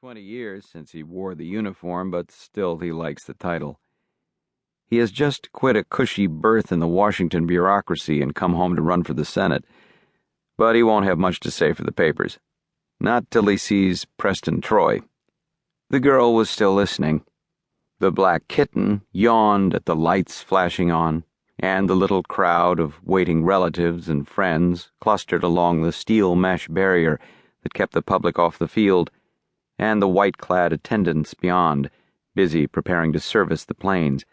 20 years since he wore the uniform, but still he likes the title. He has just quit a cushy berth in the Washington bureaucracy and come home to run for the Senate. But he won't have much to say for the papers. Not till he sees Preston Troy. The girl was still listening. The black kitten yawned at the lights flashing on, and the little crowd of waiting relatives and friends clustered along the steel mesh barrier that kept the public off the field, and the white-clad attendants beyond, busy preparing to service the planes.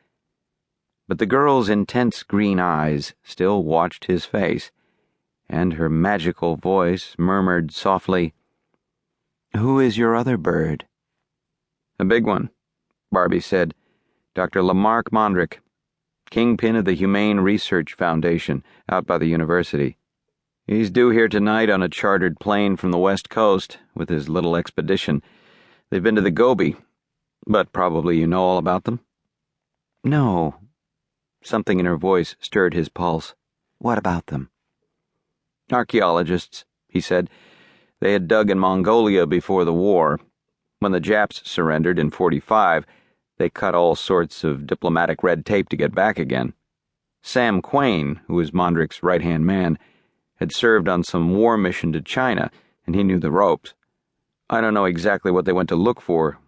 But the girl's intense green eyes still watched his face, and her magical voice murmured softly, "Who is your other bird?" "A big one," Barbie said. "Dr. Lamarck Mondrick, kingpin of the Humane Research Foundation out by the university. He's due here tonight on a chartered plane from the West Coast with his little expedition. They've been to the Gobi, but probably you know all about them?" "No." Something in her voice stirred his pulse. "What about them?" "Archaeologists," he said. "They had dug in Mongolia before the war. When the Japs surrendered in '45, they cut all sorts of diplomatic red tape to get back again. Sam Quain, who was Mondrick's right-hand man, had served on some war mission to China, and he knew the ropes. I don't know exactly what they went to look for,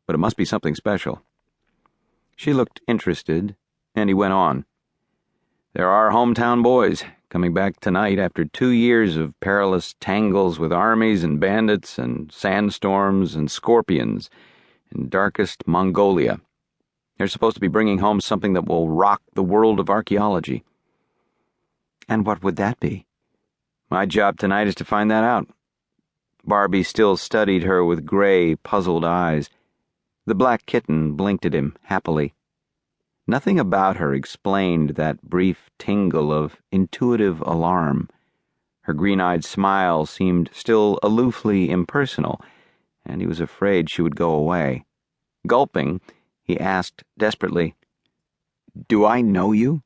but it must be something special." She looked interested, and he went on. "There are hometown boys coming back tonight after 2 years of perilous tangles with armies and bandits and sandstorms and scorpions in darkest Mongolia. They're supposed to be bringing home something that will rock the world of archaeology." "And what would that be?" "My job tonight is to find that out." Barbie still studied her with gray, puzzled eyes. The black kitten blinked at him happily. Nothing about her explained that brief tingle of intuitive alarm. Her green-eyed smile seemed still aloofly impersonal, and he was afraid she would go away. Gulping, he asked desperately, "Do I know you?"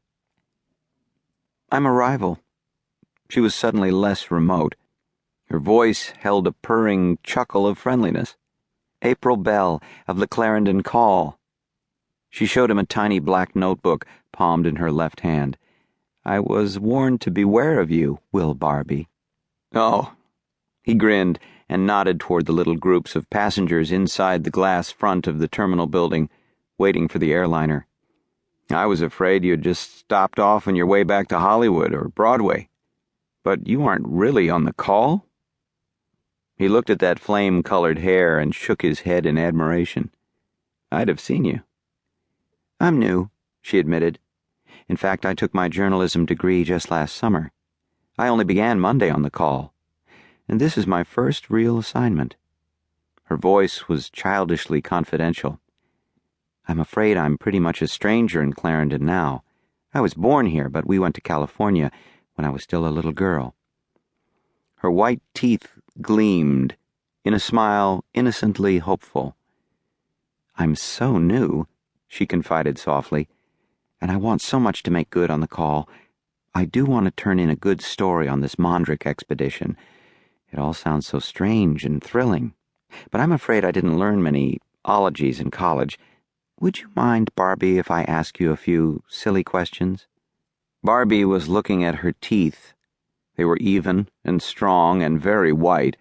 "I'm a rival." She was suddenly less remote. Her voice held a purring chuckle of friendliness. "April Bell of the Clarendon Call." She showed him a tiny black notebook palmed in her left hand. "I was warned to beware of you, Will Barbie." "Oh." He grinned and nodded toward the little groups of passengers inside the glass front of the terminal building, waiting for the airliner. "I was afraid you'd just stopped off on your way back to Hollywood or Broadway. But you aren't really on the call?" He looked at that flame-colored hair and shook his head in admiration. "I'd have seen you." "I'm new," she admitted. "In fact, I took my journalism degree just last summer. I only began Monday on the call, and this is my first real assignment." Her voice was childishly confidential. "I'm afraid I'm pretty much a stranger in Clarendon now. I was born here, but we went to California when I was still a little girl." Her white teeth gleamed in a smile innocently hopeful. "I'm so new," she confided softly, "and I want so much to make good on the call. I do want to turn in a good story on this Mondrick expedition. It all sounds so strange and thrilling, but I'm afraid I didn't learn many ologies in college. Would you mind, Barbie, if I ask you a few silly questions?" Barbie was looking at her teeth. They were even and strong and very white,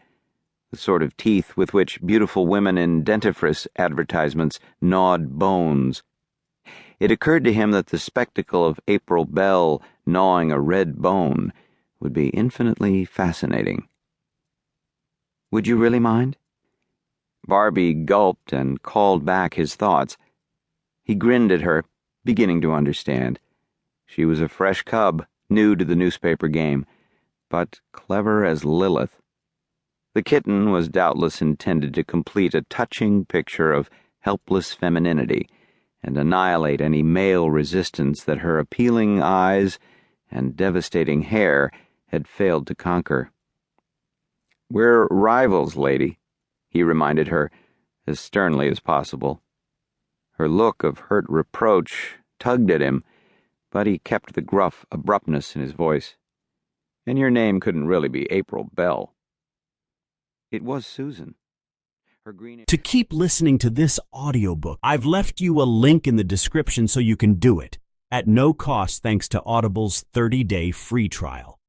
the sort of teeth with which beautiful women in dentifrice advertisements gnawed bones. It occurred to him that the spectacle of April Bell gnawing a red bone would be infinitely fascinating. "Would you really mind?" Barbie gulped and called back his thoughts. He grinned at her, beginning to understand. She was a fresh cub, new to the newspaper game, but clever as Lilith. The kitten was doubtless intended to complete a touching picture of helpless femininity and annihilate any male resistance that her appealing eyes and devastating hair had failed to conquer. "We're rivals, lady," he reminded her, as sternly as possible. Her look of hurt reproach tugged at him, but he kept the gruff abruptness in his voice. "And your name couldn't really be April Bell." It was Susan. Her green. To keep listening to this audiobook, I've left you a link in the description so you can do it, at no cost thanks to Audible's 30-day free trial.